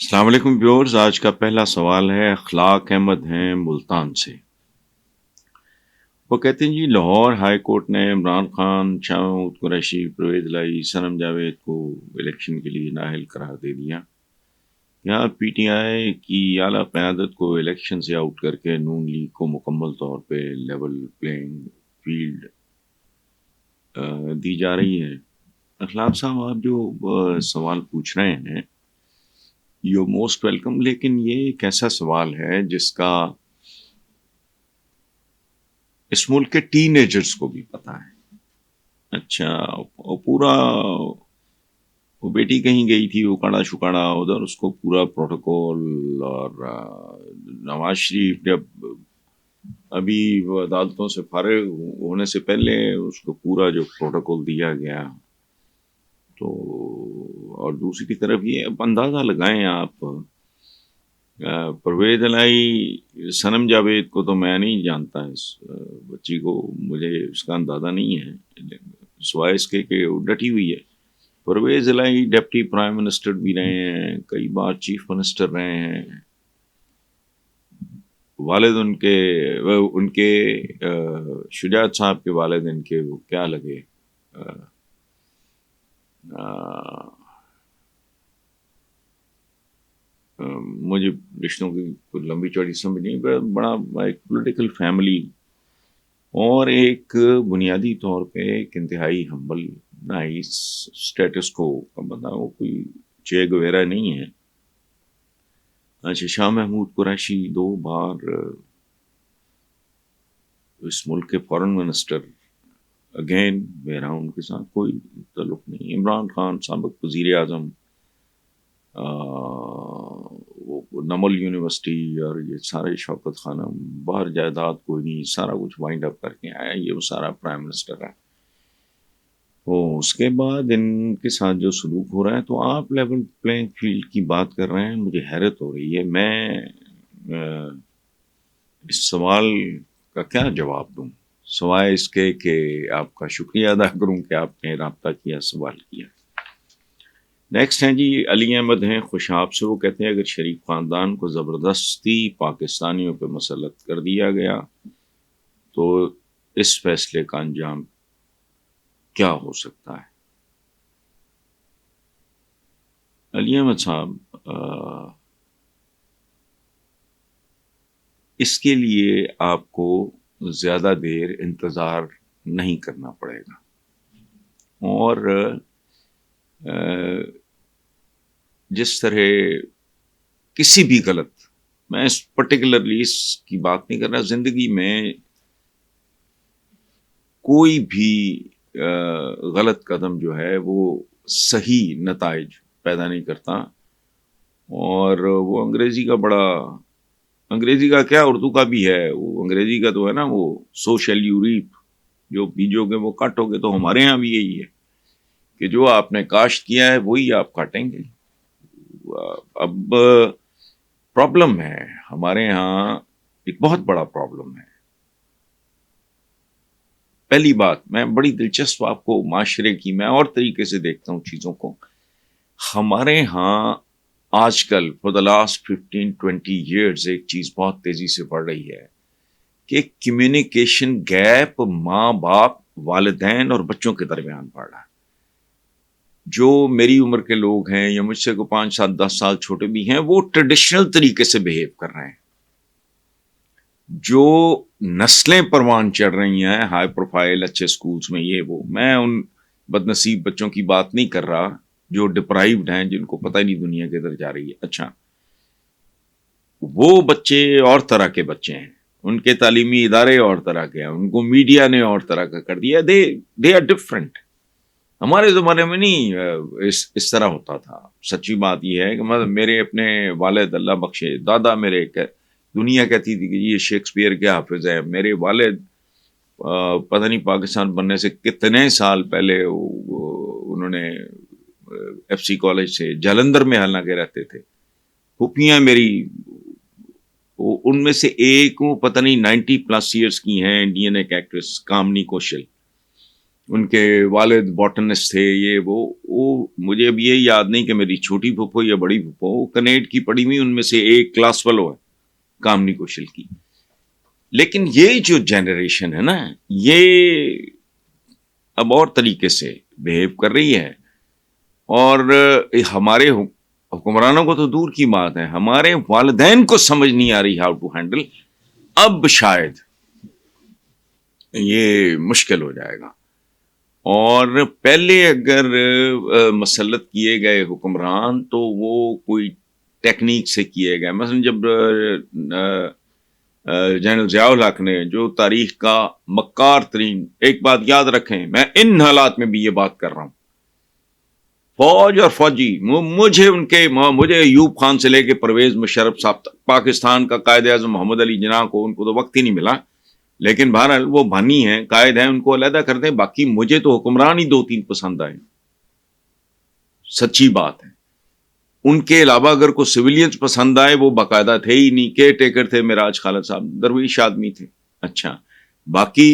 السلام علیکم ویورز، آج کا پہلا سوال ہے اخلاق احمد ہیں ملتان سے۔ وہ کہتے ہیں جی، لاہور ہائی کورٹ نے عمران خان، شاہ محمود قریشی، پرویز الہی، صنم جاوید کو الیکشن کے لیے نااہل قرار دے دیا۔ یہاں پی ٹی آئی کی اعلیٰ قیادت کو الیکشن سے آؤٹ کر کے نون لیگ کو مکمل طور پہ لیول پلینگ فیلڈ دی جا رہی ہے۔ اخلاق صاحب، آپ جو سوال پوچھ رہے ہیں یو موسٹ ویلکم، لیکن یہ ایک ایسا سوال ہے جس کا اس ملک کے ٹین ایجرز کو بھی پتا ہے۔ اچھا، وہ پورا وہ بیٹی کہیں گئی تھی، وہ کڑا شکڑا ادھر، اس کو پورا پروٹوکول، اور نواز شریف جب ابھی وہ عدالتوں سے فارغ ہونے سے پہلے اس کو پورا جو پروٹوکول دیا گیا، تو اور دوسری طرف یہ اب اندازہ لگائیں آپ، پرویز الہی، صنم جاوید کو تو میں نہیں جانتا، اس بچی کو مجھے اس کا اندازہ نہیں ہے، سوائے اس کے کہ وہ ڈٹی ہوئی ہے۔ پرویز الہی ڈپٹی پرائم منسٹر بھی رہے ہیں، کئی بار چیف منسٹر رہے ہیں، والد ان کے شجاعت صاحب کے والد ان کے وہ کیا لگے، مجھے رشتوں کی کوئی لمبی چوڑی سمجھ نہیں، بڑا ایک پولیٹیکل فیملی، اور ایک بنیادی طور پہ ایک انتہائی ہمبل نائس اسٹیٹس کو کا بندہ، وہ کوئی چے گویرا نہیں ہے۔ اچھا، شاہ محمود قریشی 2 بار اس ملک کے فارن منسٹر، اگین میرا ان کے ساتھ کوئی تعلق نہیں۔ عمران خان سابق وزیر اعظم، وہ نمل یونیورسٹی اور یہ سارے شوکت خانم، باہر جائیداد کوئی نہیں، سارا کچھ وائنڈ اپ کر کے آیا، یہ وہ سارا پرائم منسٹر ہے۔ اس کے بعد ان کے ساتھ جو سلوک ہو رہا ہے، تو آپ لیول پلینگ فیلڈ کی بات کر رہے ہیں، مجھے حیرت ہو رہی ہے۔ میں اس سوال کا کیا جواب دوں سوائے اس کے کہ آپ کا شکریہ ادا کروں کہ آپ نے رابطہ کیا، سوال کیا۔ نیکسٹ ہیں جی، علی احمد ہیں خوشاب سے۔ وہ کہتے ہیں اگر شریف خاندان کو زبردستی پاکستانیوں پہ مسلط کر دیا گیا تو اس فیصلے کا انجام کیا ہو سکتا ہے؟ علی احمد صاحب، اس کے لیے آپ کو زیادہ دیر انتظار نہیں کرنا پڑے گا، اور جس طرح کسی بھی غلط، میں اس پرٹیکولرلی اس کی بات نہیں کر رہا، زندگی میں کوئی بھی غلط قدم جو ہے وہ صحیح نتائج پیدا نہیں کرتا، اور وہ انگریزی کا کیا، اردو کا بھی ہے، وہ انگریزی کا تو ہے نا، وہ سوشل یوریپ، جو بیجو گے وہ کاٹو گے، تو ہمارے ہاں بھی یہی ہے کہ جو آپ نے کاشت کیا ہے وہی آپ کاٹیں گے۔ اب پرابلم ہے ہمارے ہاں، ایک بہت بڑا پرابلم ہے۔ پہلی بات، میں بڑی دلچسپ آپ کو معاشرے کی میں اور طریقے سے دیکھتا ہوں چیزوں کو، ہمارے ہاں آج کل فور دا لاسٹ 15-20 ایئرز ایک چیز بہت تیزی سے بڑھ رہی ہے کہ کمیونیکیشن گیپ ماں باپ، والدین اور بچوں کے درمیان بڑھ رہا ہے۔ جو میری عمر کے لوگ ہیں یا مجھ سے کو 5-7-10 سال چھوٹے بھی ہیں، وہ ٹریڈیشنل طریقے سے بہیو کر رہے ہیں۔ جو نسلیں پروان چڑھ رہی ہیں ہائی پروفائل اچھے سکولز میں، یہ وہ، میں ان بد نصیب بچوں کی بات نہیں کر رہا جو ڈپرائیوڈ ہیں، جن کو پتہ ہی نہیں دنیا کدھر جا رہی ہے۔ اچھا، وہ بچے اور طرح کے بچے ہیں، ان کے تعلیمی ادارے اور طرح کے ہیں، ان کو میڈیا نے اور طرح کا کر دیا، دے آر ڈفرنٹ۔ ہمارے زمانے میں نہیں اس طرح ہوتا تھا۔ سچی بات یہ ہے کہ میرے اپنے والد، اللہ بخشے، دادا میرے، دنیا کہتی تھی کہ یہ شیکسپیئر کے حافظ ہے۔ میرے والد پتہ نہیں پاکستان بننے سے کتنے سال پہلے انہوں نے ایف سی کالج سے جلندھر میں حالانہ کے رہتے تھے۔ پھوپھیاں میری، ان میں سے ایک پتہ نہیں 90+ ایئرس کی ہیں، انڈین ایک ایکٹریس کامنی کوشل، ان کے والد باٹنسٹ تھے، یہ وہ مجھے اب یہ یاد نہیں کہ میری چھوٹی پھپھو یا بڑی پھپھو، وہ کنیڈ کی پڑھی ہوئی ان میں سے ایک کلاس فیلو ہے کامنی کوشل کی. لیکن یہ جو جنریشن ہے نا، یہ اب اور طریقے سے بہیو کر رہی ہے، اور ہمارے حکمرانوں کو تو دور کی بات ہے، ہمارے والدین کو سمجھ نہیں آ رہی ہاؤ ٹو ہینڈل. اب شاید یہ مشکل ہو جائے گا. اور پہلے اگر مسلط کیے گئے حکمران تو وہ کوئی ٹیکنیک سے کیے گئے. مثلا جب جنرل ضیاء الحق نے جو تاریخ کا مکار ترین، ایک بات یاد رکھیں، میں ان حالات میں بھی یہ بات کر رہا ہوں، فوج اور فوجی، مجھے ایوب خان سے لے کے پرویز مشرف صاحب تک، پاکستان کا قائد اعظم محمد علی جناح کو، ان کو تو وقت ہی نہیں ملا، لیکن بہرحال وہ بانی ہیں، قائد ہیں، ان کو علیحدہ کر دیں. باقی مجھے تو حکمران ہی 2-3 پسند آئے، سچی بات ہے. ان کے علاوہ اگر کوئی سویلینز پسند آئے، وہ باقاعدہ تھے ہی نہیں. کیئر ٹیکر تھے مراج خالد صاحب، درویش آدمی تھے. اچھا، باقی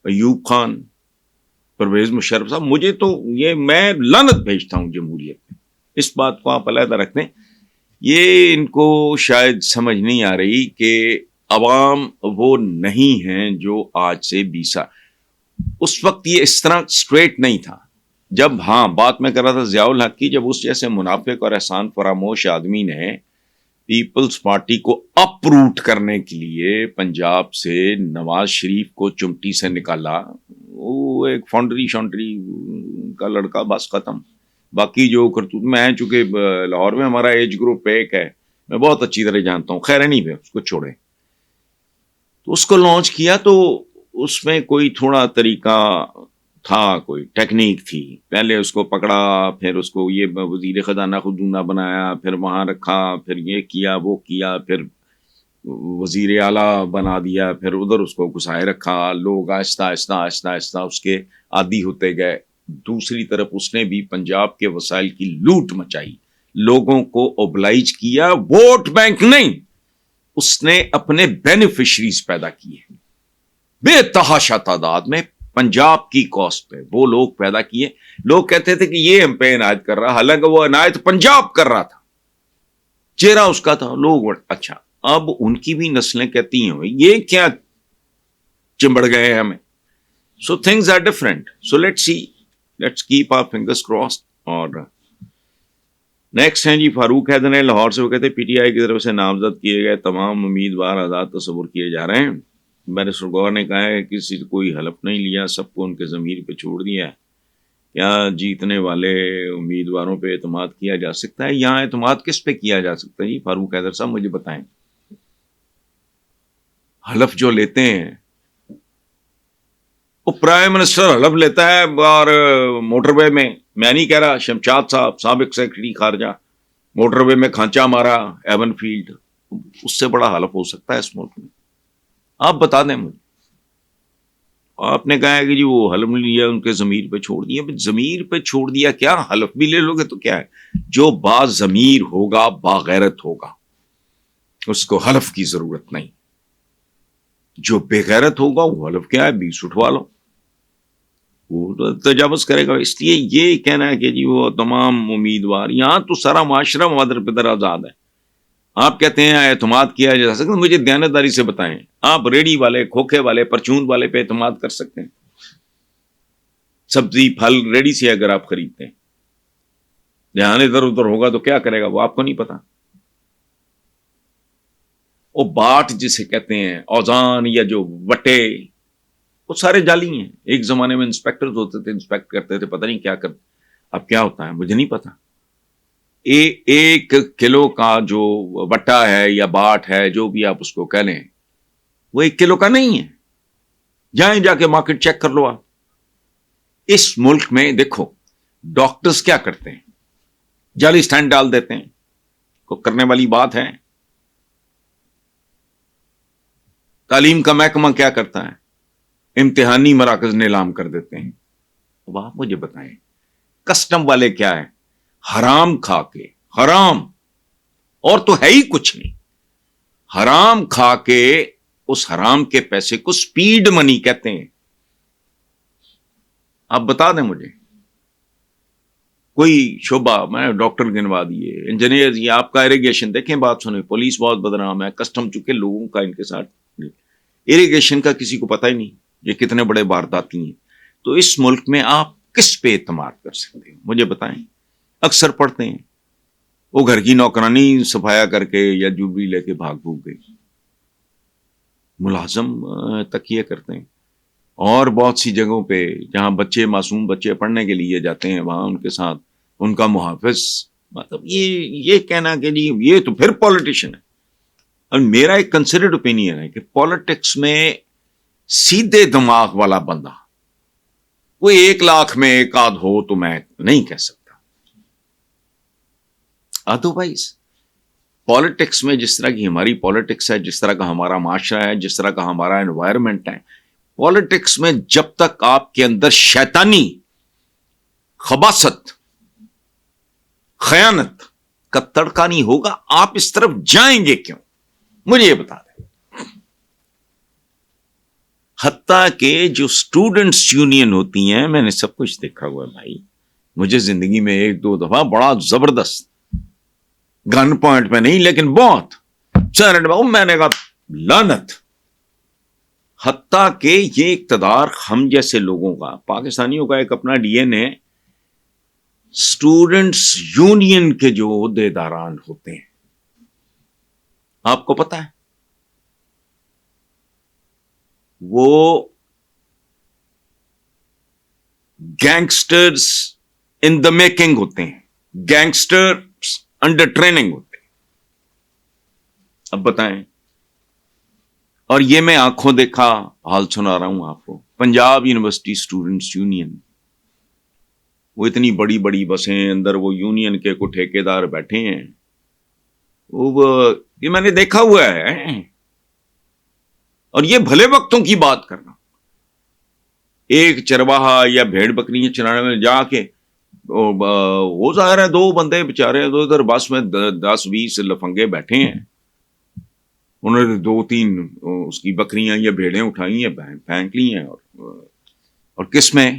ایوب خان، پرویز مشرف صاحب، مجھے تو یہ، میں لعنت بھیجتا ہوں جمہوریت میں. اس بات کو آپ علیحدہ رکھ دیں. یہ ان کو شاید سمجھ نہیں آ رہی کہ عوام وہ نہیں ہیں جو آج سے 20 سال. اس وقت یہ اس طرح اسٹریٹ نہیں تھا. جب بات میں کر رہا تھا ضیاء الحق کی، جب اس جیسے منافق اور احسان فراموش آدمی نے پیپلز پارٹی کو اپروٹ کرنے کے لیے پنجاب سے نواز شریف کو چمٹی سے نکالا، وہ ایک فاؤنڈری شونڈری کا لڑکا، بس ختم. باقی جو کرتوت میں، چونکہ لاہور میں ہمارا ایج گروپ ایک ہے، میں بہت اچھی طرح جانتا ہوں. خیر نہیں، اس کو چھوڑے. تو اس کو لانچ کیا تو اس میں کوئی تھوڑا طریقہ تھا، کوئی ٹیکنیک تھی. پہلے اس کو پکڑا، پھر اس کو یہ وزیر خزانہ خزونہ بنایا، پھر وہاں رکھا، پھر یہ کیا وہ کیا، پھر وزیر اعلیٰ بنا دیا، پھر ادھر اس کو گھسائے رکھا. لوگ آہستہ آہستہ آہستہ آہستہ اس کے عادی ہوتے گئے. دوسری طرف اس نے بھی پنجاب کے وسائل کی لوٹ مچائی، لوگوں کو اوبلائج کیا. ووٹ بینک نہیں، اس نے اپنے بینیفیشریز پیدا کیے بے تحاشا تعداد میں. پنجاب کی کاسٹ پہ وہ لوگ پیدا کیے. لوگ کہتے تھے کہ یہ ہم پہ عنایت کر رہا، حالانکہ وہ عنایت پنجاب کر رہا تھا، چہرہ اس کا تھا. لوگ اچھا، اب ان کی بھی نسلیں کہتی ہیں یہ کیا چمبڑ گئے ہیں ہمیں. So things are different. So let's keep our fingers crossed. اور نیکسٹ ہیں جی فاروق حیدر ہیں لاہور سے. وہ کہتے ہیں پی ٹی آئی کی طرف سے نامزد کیے گئے تمام امیدوار آزاد تصور کیے جا رہے ہیں. بیرسٹر گوہر نے کہا ہے کہ کسی سے کوئی حلف نہیں لیا، سب کو ان کے ضمیر پہ چھوڑ دیا ہے. کیا جیتنے والے امیدواروں پہ اعتماد کیا جا سکتا ہے؟ یہاں اعتماد کس پہ کیا جا سکتا ہے جی فاروق حیدر صاحب، مجھے بتائیں. حلف جو لیتے ہیں، وہ پرائم منسٹر حلف لیتا ہے اور موٹر وے میں نہیں کہہ رہا، شمشاد صاحب سابق سیکرٹری خارجہ موٹر وے میں کھانچا مارا ایون فیلڈ. اس سے بڑا حلف ہو سکتا ہے اس ملک میں؟ آپ بتا دیں مجھے. آپ نے کہا ہے کہ جی وہ حلف نہیں لیا، ان کے ضمیر پہ چھوڑ دیا. ضمیر پہ چھوڑ دیا کیا، حلف بھی لے لو گے تو کیا ہے؟ جو با ضمیر ہوگا، باغیرت ہوگا، اس کو حلف کی ضرورت نہیں. جو بے غیرت ہوگا وہ حلف کیا ہے، 20 اٹھوا لو، وہ تجاوز کرے گا. اس لیے یہ کہنا ہے کہ جی وہ تمام امیدوار، یہاں تو سارا معاشرہ مادر پدر آزاد ہے. آپ کہتے ہیں اعتماد کیا جا سکتا، مجھے دیانتداری سے بتائیں. آپ ریڑی والے، کھوکھے والے، پرچون والے پہ اعتماد کر سکتے ہیں؟ سبزی پھل ریڑی سے اگر آپ خریدتے ہیں، دھیان ادھر ادھر ہوگا تو کیا کرے گا وہ آپ کو نہیں پتا. وہ باٹ جسے کہتے ہیں، اوزان یا جو وٹے، وہ سارے جعلی ہیں. ایک زمانے میں انسپیکٹر ہوتے تھے، انسپیکٹ کرتے تھے، پتہ نہیں کیا کرتے. اب کیا ہوتا ہے مجھے نہیں پتا. ایک کلو کا جو وٹا ہے یا باٹ ہے، جو بھی آپ اس کو کہہ لیں، وہ 1 کلو کا نہیں ہے. جائیں جا کے مارکیٹ چیک کر لو آپ. اس ملک میں دیکھو ڈاکٹرز کیا کرتے ہیں، جعلی سٹینڈ ڈال دیتے ہیں. کوئی کرنے والی بات ہے؟ تعلیم کا محکمہ کیا کرتا ہے؟ امتحانی مراکز نیلام کر دیتے ہیں. اب آپ مجھے بتائیں، کسٹم والے کیا ہے؟ حرام کھا کے، حرام اور تو ہے ہی کچھ نہیں، حرام کھا کے اس حرام کے پیسے کو سپیڈ منی کہتے ہیں. آپ بتا دیں مجھے کوئی شعبہ، میں ڈاکٹر گنوا دیے، انجینئر، یہ آپ کا اریگیشن دیکھیں، بات سنیں، پولیس بہت بدنام ہے، کسٹم چکے لوگوں کا ان کے ساتھ، اریگیشن کا کسی کو پتہ ہی نہیں یہ کتنے بڑے وارداتی ہیں. تو اس ملک میں آپ کس پہ اعتماد کر سکتے ہیں مجھے بتائیں. اکثر پڑھتے ہیں وہ گھر کی نوکرانی صفایا کر کے یا جوبری لے کے بھاگ بھوگ گئی، ملازم تکیے کرتے ہیں. اور بہت سی جگہوں پہ جہاں بچے، معصوم بچے پڑھنے کے لیے جاتے ہیں، وہاں ان کے ساتھ ان کا محافظ، مطلب یہ کہنا کہ جی یہ تو پھر پالیٹیشین ہے. اور میرا ایک کنسیڈرڈ اوپینین ہے کہ پالیٹکس میں سیدھے دماغ والا بندہ وہ 1,00,000 میں ایک آدھ ہو تو میں نہیں کہہ سکتا. ادروائز پالیٹکس میں جس طرح کی ہماری پالیٹکس ہے، جس طرح کا ہمارا معاشرہ ہے، جس طرح کا ہمارا انوائرمنٹ ہے، پالیٹکس میں جب تک آپ کے اندر شیطانی خباثت، خیانت کا تڑکا نہیں ہوگا، آپ اس طرف جائیں گے کیوں؟ مجھے یہ بتا دیں. حتیٰ کہ جو اسٹوڈنٹس یونین ہوتی ہیں، میں نے سب کچھ دیکھا ہوا ہے بھائی، مجھے زندگی میں 1-2 دفعہ بڑا زبردست، گن پوائنٹ پہ نہیں لیکن بہت میں نے کہا لعنت. حتیٰ کہ یہ اقتدار ہم جیسے لوگوں کا، پاکستانیوں کا ایک اپنا ڈی این اے، اسٹوڈنٹس یونین کے جو عہدے داران ہوتے ہیں، آپ کو پتا ہے وہ گینگسٹرز ان دا میکنگ ہوتے ہیں، گینگسٹرز انڈر ٹریننگ ہوتے ہیں. اب بتائیں، اور یہ میں آنکھوں دیکھا حال سنا رہا ہوں آپ کو. پنجاب یونیورسٹی اسٹوڈنٹس یونین، وہ اتنی بڑی بڑی بسیں، اندر وہ یونین کے کو ٹھیکیدار بیٹھے ہیں، وہ یہ میں نے دیکھا ہوا ہے. اور یہ بھلے وقتوں کی بات کرنا، ایک چرواہا یا بھیڑ بکریاں چرانے میں جا کے وہ ظاہر ہے 2 بندے بےچارے ادھر بس میں 10-20 لفنگے بیٹھے ہیں، انہوں نے 2-3 اس کی بکریاں یا بھیڑیں اٹھائی ہیں، پھینک لی ہیں. اور کس میں؟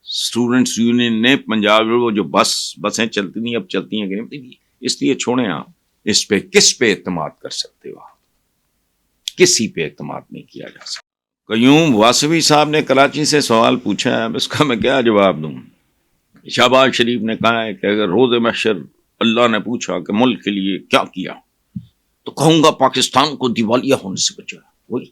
اسٹوڈنٹس یونین نے پنجاب، وہ جو بسیں چلتی نہیں، اب چلتی ہیں کہ نہیں، اس لیے چھوڑیں. آپ اس پہ کس پہ اعتماد کر سکتے ہو؟ کسی پہ اعتماد نہیں کیا جا سکتا. قیوم واسوی صاحب نے کراچی سے سوال پوچھا ہے، اب اس کا میں کیا جواب دوں. شہباز شریف نے کہا ہے کہ اگر روز محشر اللہ نے پوچھا کہ ملک کے لیے کیا کیا، تو کہوں گا پاکستان کو دیوالیہ ہونے سے بچایا. وہی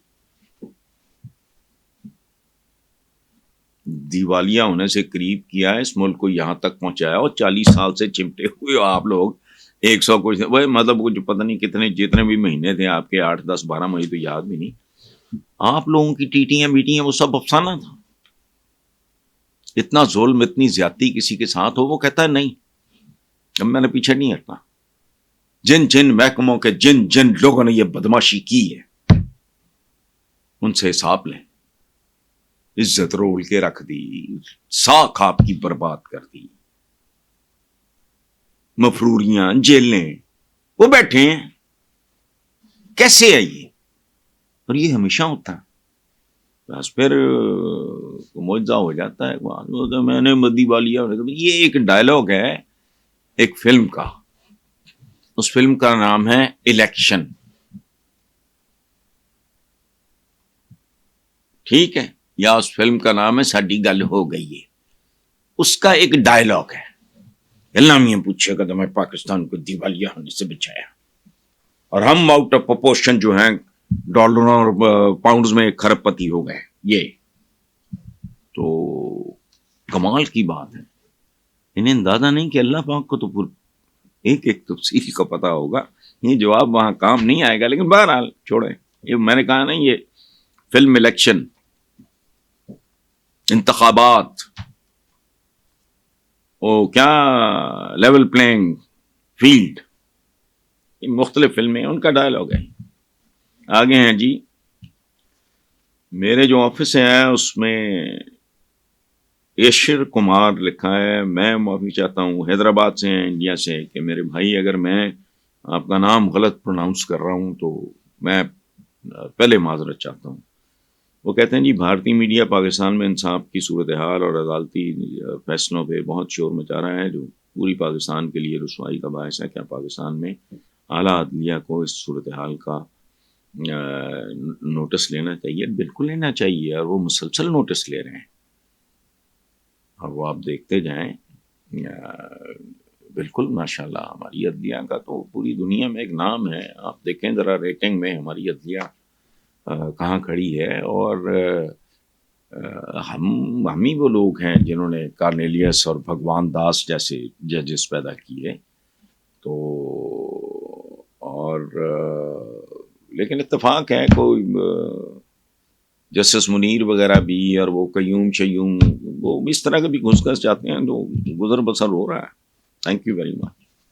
دیوالیہ ہونے سے قریب کیا ہے، اس ملک کو یہاں تک پہنچایا، اور 40 سال سے چمٹے ہوئے آپ لوگ 100 کچھ، وہ مطلب وہ جو پتہ نہیں کتنے جتنے بھی مہینے تھے آپ کے، 8-10-12 مہینے تو یاد بھی نہیں، آپ لوگوں کی ٹیٹیاں بیٹیاں وہ سب افسانہ تھا. اتنا ظلم، اتنی زیادتی کسی کے ساتھ ہو، وہ کہتا ہے نہیں. اب میں نے پیچھے نہیں ہٹنا. جن جن محکموں کے جن جن لوگوں نے یہ بدماشی کی ہے، ان سے حساب لیں. عزت رول کے رکھ دی، ساکھ آپ کی برباد کر دی، مفروریاں، جیلیں، وہ بیٹھے ہیں. کیسے ہے یہ؟ اور یہ ہمیشہ ہوتا ہے. بس پھر معجزہ ہو جاتا ہے. میں نے مدی والیہ، یہ ایک ڈائلاگ ہے ایک فلم کا، اس فلم کا نام ہے الیکشن، ٹھیک ہے، یا اس فلم کا نام ہے ساڈی گل ہو گئی ہے. اس کا ایک ڈائلاگ ہے، اللہ میاں پوچھے گا تو میں پاکستان کو دیوالیہ ہونے سے بچایا، اور ہم آؤٹ آف پروپورشن جو ہیں ڈالروں اور پاؤنڈز میں 1 کھرب پتی ہو گئے. یہ تو کمال کی بات ہے. انہیں اندازہ نہیں کہ اللہ پاک کو تو ایک ایک تفصیل کا پتا ہوگا. یہ جواب وہاں کام نہیں آئے گا، لیکن بہرحال چھوڑیں. یہ میں نے کہا نا، یہ فلم الیکشن، انتخابات، او کیا لیول پلینگ فیلڈ، مختلف فلمیں ان کا ڈائلاگ ہے. آگے ہیں جی، میرے جو آفس ہے اس میں ایشر کمار لکھا ہے. میں معافی چاہتا ہوں، حیدرآباد سے ہیں، انڈیا سے، کہ میرے بھائی اگر میں آپ کا نام غلط پروناؤنس کر رہا ہوں تو میں پہلے معذرت چاہتا ہوں. وہ کہتے ہیں جی بھارتی میڈیا پاکستان میں انصاف کی صورتحال اور عدالتی فیصلوں پہ بہت شور مچا رہا ہے، جو پوری پاکستان کے لیے رسوائی کا باعث ہے۔ کیا پاکستان میں اعلیٰ عدلیہ کو اس صورتحال کا نوٹس لینا چاہیے؟ بالکل لینا چاہیے، اور وہ مسلسل نوٹس لے رہے ہیں، اور وہ آپ دیکھتے جائیں۔ بالکل ماشاءاللہ ہماری عدلیہ کا تو پوری دنیا میں ایک نام ہے۔ آپ دیکھیں ذرا ریٹنگ میں ہماری عدلیہ کہاں کھڑی ہے، اور ہم ہی وہ لوگ ہیں جنہوں نے کارنیلیس اور بھگوان داس جیسے ججز پیدا کیے، تو اور لیکن اتفاق ہے کوئی جسٹس منیر وغیرہ بھی، اور وہ قیوم شیوم، وہ اس طرح کے بھی گھس جاتے ہیں، جو گزر بسر ہو رہا ہے۔ Thank you very much.